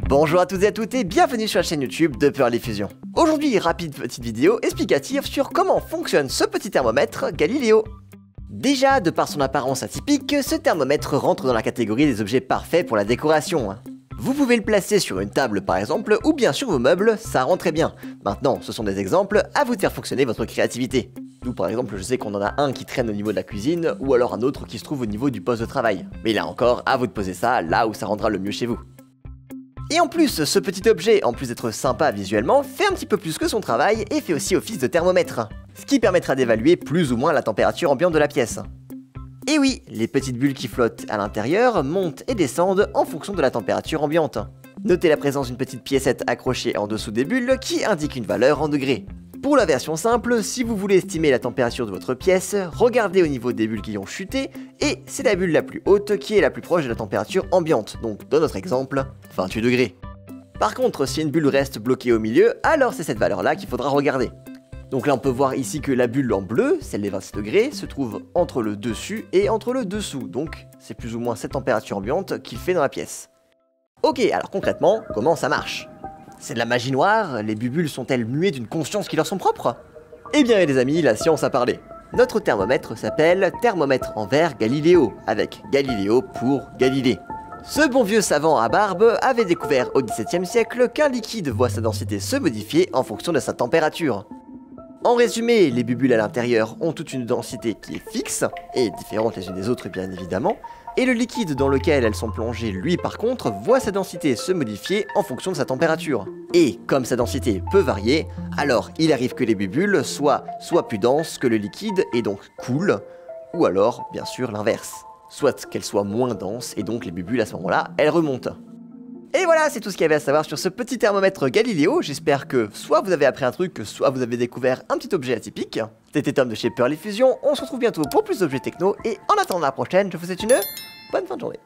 Bonjour à toutes et à toutes et bienvenue sur la chaîne YouTube de Pearly Fusion. Aujourd'hui, rapide petite vidéo explicative sur comment fonctionne ce petit thermomètre Galileo. Déjà, de par son apparence atypique, ce thermomètre rentre dans la catégorie des objets parfaits pour la décoration. Vous pouvez le placer sur une table par exemple, ou bien sur vos meubles, ça rend très bien. Maintenant, ce sont des exemples, à vous de faire fonctionner votre créativité. Nous par exemple, je sais qu'on en a un qui traîne au niveau de la cuisine, ou alors un autre qui se trouve au niveau du poste de travail. Mais là encore, à vous de poser ça là où ça rendra le mieux chez vous. Et en plus, ce petit objet, en plus d'être sympa visuellement, fait un petit peu plus que son travail et fait aussi office de thermomètre, ce qui permettra d'évaluer plus ou moins la température ambiante de la pièce. Et oui, les petites bulles qui flottent à l'intérieur montent et descendent en fonction de la température ambiante. Notez la présence d'une petite piécette accrochée en dessous des bulles qui indique une valeur en degrés. Pour la version simple, si vous voulez estimer la température de votre pièce, regardez au niveau des bulles qui ont chuté, et c'est la bulle la plus haute qui est la plus proche de la température ambiante, donc dans notre exemple, 28 degrés. Par contre, si une bulle reste bloquée au milieu, alors c'est cette valeur-là qu'il faudra regarder. Donc là on peut voir ici que la bulle en bleu, celle des 26 degrés, se trouve entre le dessus et entre le dessous, donc c'est plus ou moins cette température ambiante qu'il fait dans la pièce. Ok, alors concrètement, comment ça marche ? C'est de la magie noire? Les bulles sont-elles muées d'une conscience qui leur sont propres? Eh bien les amis, la science a parlé. Notre thermomètre s'appelle thermomètre en verre Galileo, avec Galileo pour Galilée. Ce bon vieux savant à barbe avait découvert au XVIIe siècle qu'un liquide voit sa densité se modifier en fonction de sa température. En résumé, les bulles à l'intérieur ont toute une densité qui est fixe, et différente les unes des autres bien évidemment, et le liquide dans lequel elles sont plongées, lui par contre, voit sa densité se modifier en fonction de sa température. Et comme sa densité peut varier, alors il arrive que les bulles soient plus denses que le liquide et donc coulent, ou alors, bien sûr, l'inverse. Soit qu'elles soient moins denses et donc les bulles à ce moment-là, elles remontent. Et voilà, c'est tout ce qu'il y avait à savoir sur ce petit thermomètre Galileo. J'espère que soit vous avez appris un truc, soit vous avez découvert un petit objet atypique. C'était Tom de chez Pearly Fusion, on se retrouve bientôt pour plus d'objets techno, et en attendant la prochaine, je vous souhaite une bonne fin de journée.